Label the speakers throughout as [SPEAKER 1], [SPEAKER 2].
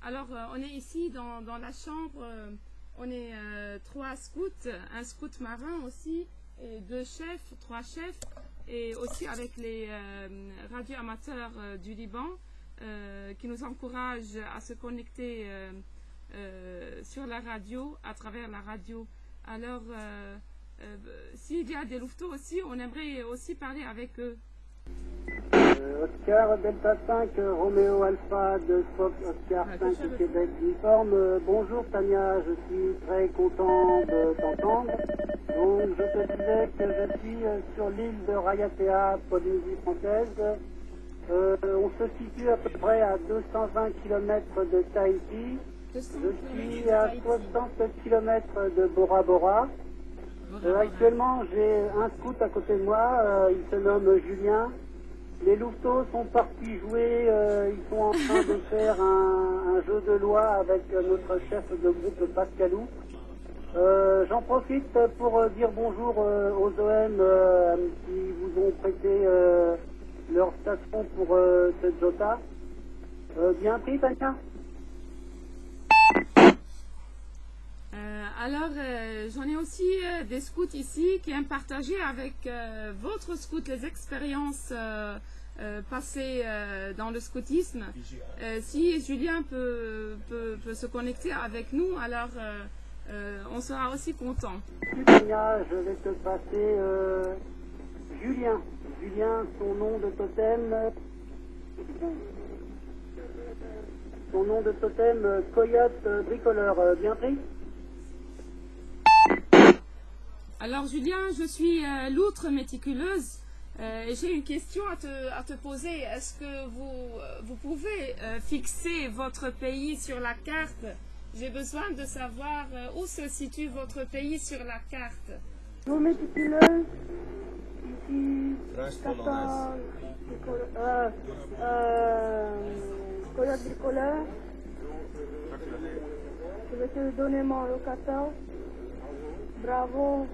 [SPEAKER 1] Alors, on est ici dans la chambre, on est 3 scouts, un scout marin aussi, et 2 chefs, 3 chefs, et aussi avec les radioamateurs du Liban qui nous encouragent à se connecter sur la radio, à travers la radio. Alors, s'il y a des louveteaux aussi, on aimerait aussi parler avec eux.
[SPEAKER 2] Oscar Delta 5, Roméo Alpha de Fox Oscar 5 Québec uniforme. Bonjour Tania, je suis très content de t'entendre. Donc je te disais que je suis sur l'île de Rayatea, Polynésie française. On se situe à peu près à 220 km de Tahiti. Je suis à 60 km de Bora Bora. Actuellement j'ai un scout à côté de moi, il se nomme Julien. Les louveteaux sont partis jouer, ils sont en train de faire un jeu de loi avec notre chef de groupe Pascalou. J'en profite pour dire bonjour aux OM qui vous ont prêté leur station pour ce Jota. Bien pris, Tania?
[SPEAKER 1] Alors, j'en ai aussi des scouts ici qui aiment partager avec votre scout les expériences passées dans le scoutisme. Si Julien peut se connecter avec nous, alors on sera aussi content.
[SPEAKER 2] Tania, je vais te passer Julien. Julien, son nom de totem. Son nom de totem, Coyote Bricoleur. Bien pris?
[SPEAKER 1] Alors Julien, je suis loutre méticuleuse et j'ai une question à te poser. Est-ce que vous pouvez fixer votre pays sur la carte? J'ai besoin de savoir où se situe votre pays sur la carte.
[SPEAKER 3] Loutre méticuleuse, ici, 14, Coyote Bricoleur. Je vais te donner mon locateur. Bravo.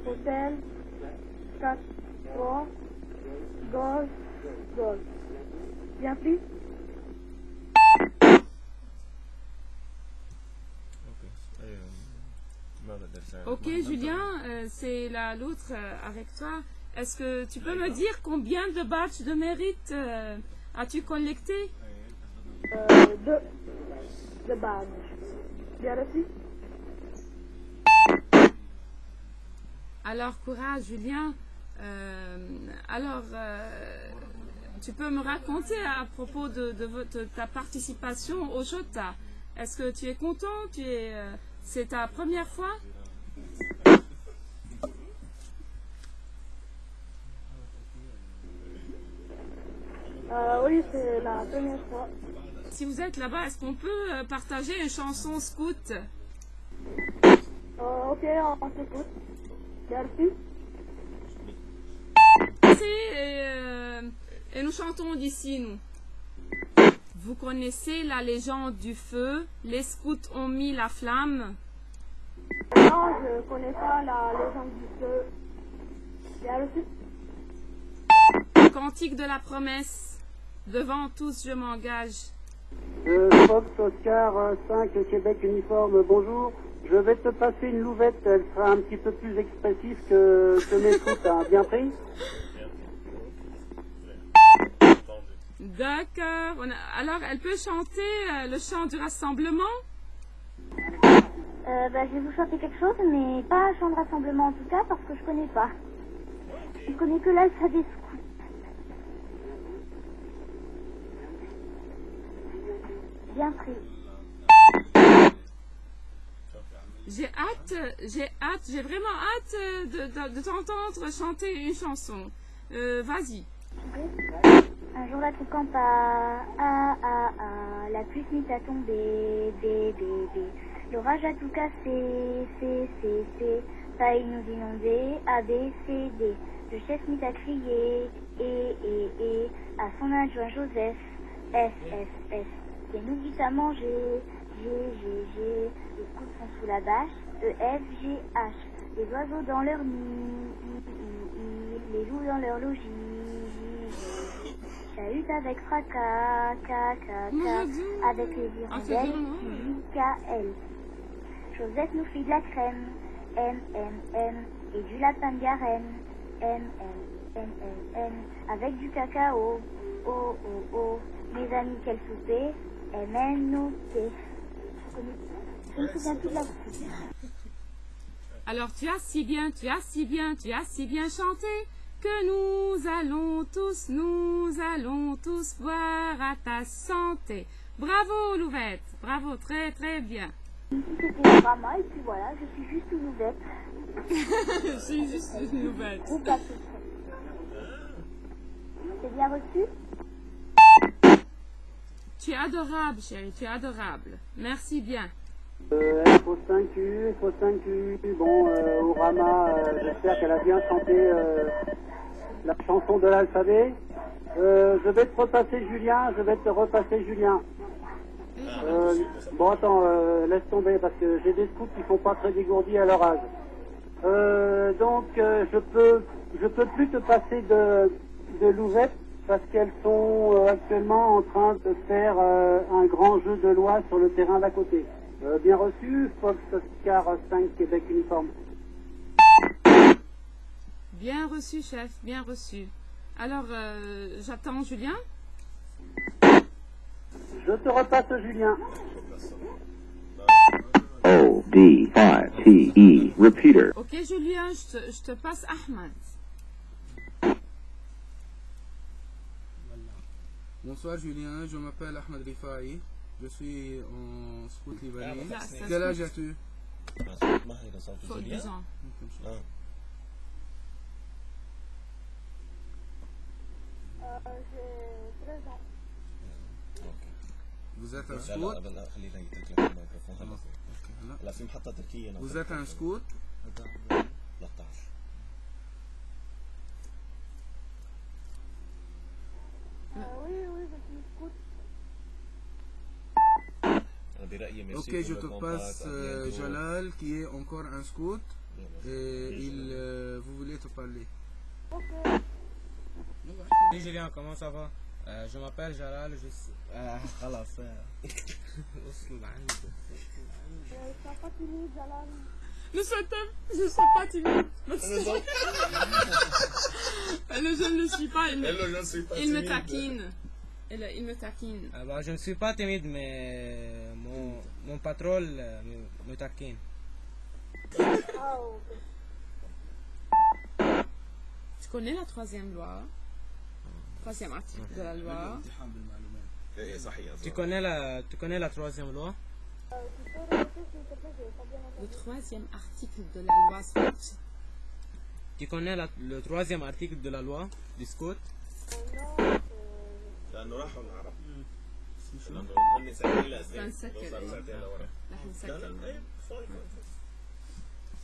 [SPEAKER 3] Hôtel 4, 3, golf, golf. Bien pris?
[SPEAKER 1] Ok Julien, c'est la loutre avec toi. Est-ce que tu peux me dire combien de badges de mérite as-tu collecté?
[SPEAKER 3] 2 badges. Bien reçu?
[SPEAKER 1] Alors, courage, Julien. Tu peux me raconter à propos de ta participation au Jota. Est-ce que tu es content? C'est ta première fois?
[SPEAKER 3] Oui, c'est la première fois.
[SPEAKER 1] Si vous êtes là-bas, est-ce qu'on peut partager une chanson scout?
[SPEAKER 3] Ok, on s'écoute. Merci.
[SPEAKER 1] Et nous chantons d'ici, nous. Vous connaissez la légende du feu, les scouts ont mis la flamme.
[SPEAKER 3] Non, je connais pas la légende du feu. Bien reçu.
[SPEAKER 1] Cantique de la promesse, devant tous je m'engage.
[SPEAKER 2] Fox Oscar 5 Québec uniforme, bonjour. Je vais te passer une louvette, elle sera un petit peu plus expressive que mes scouts, hein. Bien pris?
[SPEAKER 1] D'accord. Alors, elle peut chanter le chant du rassemblement?
[SPEAKER 4] Je vais vous chanter quelque chose, mais pas un chant de rassemblement en tout cas, parce que je connais pas. Je connais que l'alpha des scouts. Bien pris.
[SPEAKER 1] J'ai vraiment hâte de t'entendre chanter une chanson. Vas-y.
[SPEAKER 4] Un jour la camp la pluie se mit à tomber, l'orage a tout cassé, failli nous inonder, A, B, C, D. Le chef mit à crier, et, à son adjoint Joseph, S. Et nous dit à manger, G. Les scouts sont sous la bâche, E, F, G, H. Les oiseaux dans leur nid, I. Les loups dans leur logis, J. chahute avec fracas, avec les hirondelles, J-K-L. Josette nous fit de la crème, M, et du lapin de Garenne, M, avec du cacao, O. Mes amis, quel souper, M-N-O-T. Je me souviens plus de la suite.
[SPEAKER 1] Alors tu as si bien chanté que nous allons tous boire à ta santé. Bravo Louvette, bravo, très très bien.
[SPEAKER 4] C'était Rama et puis voilà, je suis juste une nouvelle.
[SPEAKER 1] Je suis juste une Louvette.
[SPEAKER 4] C'est bien reçu?
[SPEAKER 1] Tu es adorable chérie, tu es adorable. Merci bien.
[SPEAKER 2] FO5U, bon, Orama, j'espère qu'elle a bien chanté la chanson de l'alphabet. Je vais te repasser Julien, bon attends, laisse tomber parce que j'ai des scouts qui sont pas très dégourdis à leur âge. Donc je peux plus te passer de Louvette parce qu'elles sont actuellement en train de faire un grand jeu de loi sur le terrain d'à côté. Bien reçu, Fox Oscar 5 Québec Uniforme.
[SPEAKER 1] Bien reçu chef, bien reçu. Alors j'attends Julien.
[SPEAKER 2] Je te repasse Julien.
[SPEAKER 5] O-D-I-T-E, repeater.
[SPEAKER 1] Ok Julien, je te passe Ahmed.
[SPEAKER 6] Bonsoir Julien, je m'appelle Ahmed Rifaï, je suis en scout libanais.
[SPEAKER 1] Là, c'est
[SPEAKER 6] Quel
[SPEAKER 1] un
[SPEAKER 6] âge
[SPEAKER 1] scout.
[SPEAKER 6] as-tu?
[SPEAKER 1] Faut 10 ans.
[SPEAKER 3] J'ai 13 ans.
[SPEAKER 6] Vous êtes un
[SPEAKER 7] لا
[SPEAKER 6] scout?
[SPEAKER 7] لا خلينا يترك لك الميكروفون هلا
[SPEAKER 6] Ok, là.
[SPEAKER 7] هلا في محطة تركية
[SPEAKER 6] Vous êtes un scout?
[SPEAKER 7] 13
[SPEAKER 3] Oui, je suis scout.
[SPEAKER 7] أنا برأيي ميرسي
[SPEAKER 6] Ok, je te passe Jalal qui est encore un scout et vous voulez te parler.
[SPEAKER 8] Salut Julien, comment ça va? Je m'appelle Jalal, je suis... خلاص وصل عندي
[SPEAKER 3] Je suis pas timide, Jalal.
[SPEAKER 1] Ne sois pas timide. Je ne le suis pas, il me taquine. Il me taquine.
[SPEAKER 8] bah, je ne suis pas timide, mais mon patron me taquine.
[SPEAKER 3] Ah, ok.
[SPEAKER 1] Tu connais la troisième loi? Troisième article de la loi.
[SPEAKER 7] إيه صحيح
[SPEAKER 8] Tu connais la troisième loi?
[SPEAKER 3] Tu peux répéter s'il te plaît, j'ai pas bien
[SPEAKER 1] Le
[SPEAKER 3] entendu.
[SPEAKER 1] troisième article de la loi SWOT.
[SPEAKER 8] Tu connais le troisième article de la loi du scout?
[SPEAKER 3] Non,
[SPEAKER 7] لأنه راحوا العرب لأنه هن ساكنين لأسباب صاروا ساعتين لورا لا لا إيه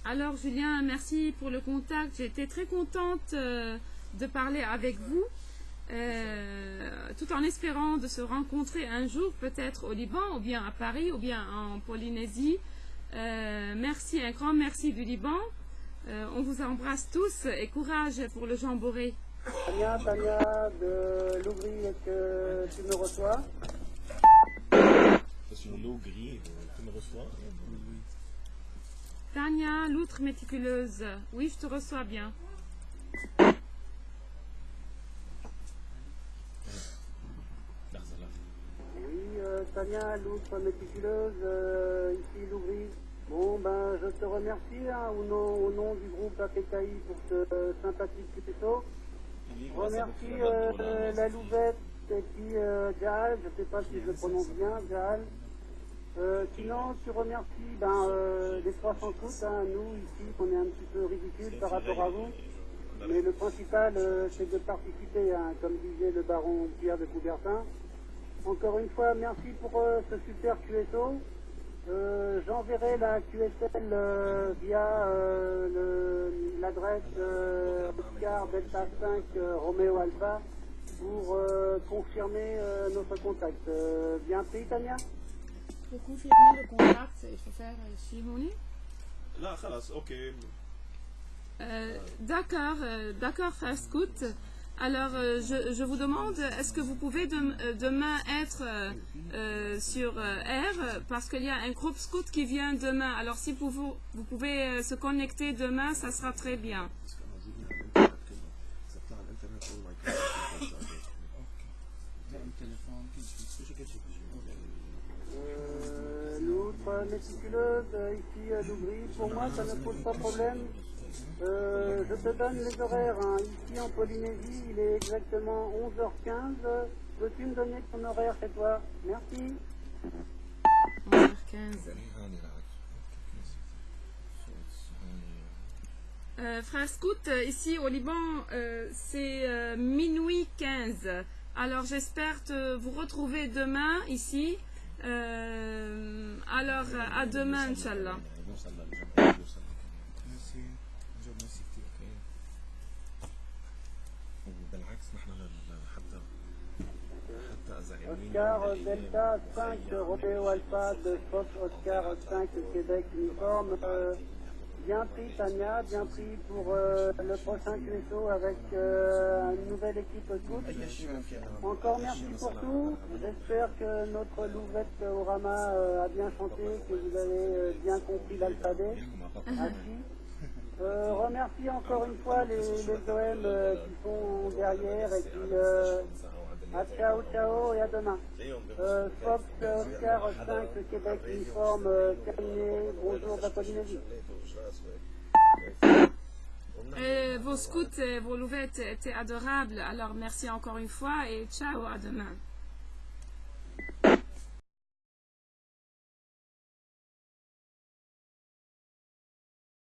[SPEAKER 1] Alors Julien, merci pour le contact. J'ai été très contente de parler avec vous, tout en espérant de se rencontrer un jour, peut-être au Liban, ou bien à Paris, ou bien en Polynésie. Merci, un grand merci du Liban. On vous embrasse tous et courage pour le jamboree.
[SPEAKER 2] Tania de Louvry, est-ce que tu me reçois?
[SPEAKER 7] C'est une loup gris tu me reçois
[SPEAKER 1] Tania, l'outre méticuleuse. Oui, je te reçois bien.
[SPEAKER 7] لحظة
[SPEAKER 2] Oui, Tania, l'outre méticuleuse, ici Louvry. Bon, ben, je te remercie au nom du groupe APKI pour ce sympathique tuto. Je remercie la Louvette et puis Jaal, je ne sais pas si je le prononce bien, Jaal. Sinon, tu remercies les 300 scouts, nous ici, on est un petit peu ridicule par rapport à vous. Mais le principal, c'est de participer, comme disait le baron Pierre de Coubertin. Encore une fois, merci pour ce super QSO. J'enverrai la QSL via l'adresse Oscar Delta 5 Romeo Alpha pour confirmer notre contact. Bien pris, Tania?
[SPEAKER 1] Pour confirmer le contact, il faut faire Shimouni.
[SPEAKER 7] لا خلاص أوكي
[SPEAKER 1] D'accord, frère Scout. Alors, je vous demande, est-ce que vous pouvez demain être sur R, parce qu'il y a un groupe scout qui vient demain. Alors, si vous pouvez se connecter demain, ça sera très bien.
[SPEAKER 2] L'autre méticuleuse, ici Lougri, pour moi ça ne pose pas problème. Je te donne les horaires. Hein. Ici en Polynésie, il est exactement 11h15. Peux-tu me donner ton horaire chez toi? Merci.
[SPEAKER 1] 11h15. Frère Scout, ici au Liban, c'est minuit 15. Alors j'espère vous retrouver demain ici. Alors à demain, Inch'Allah.
[SPEAKER 2] Oscar Delta 5 Romeo Alpha de Fox Oscar 5 Québec uniforme. Bien pris Tania, bien pris pour le prochain QSO avec une nouvelle équipe scout. Encore merci pour tout. J'espère que notre Louvette Orama a bien chanté, que vous avez bien compris l'alphabet. Remercie encore une fois les OM qui sont derrière et puis à ciao ciao et à demain. Fox Oscar 5 Québec uniforme terminé. Bonjour de la Polynésie.
[SPEAKER 1] Vos scouts, vos louvettes étaient adorables. Alors merci encore une fois et ciao, à demain.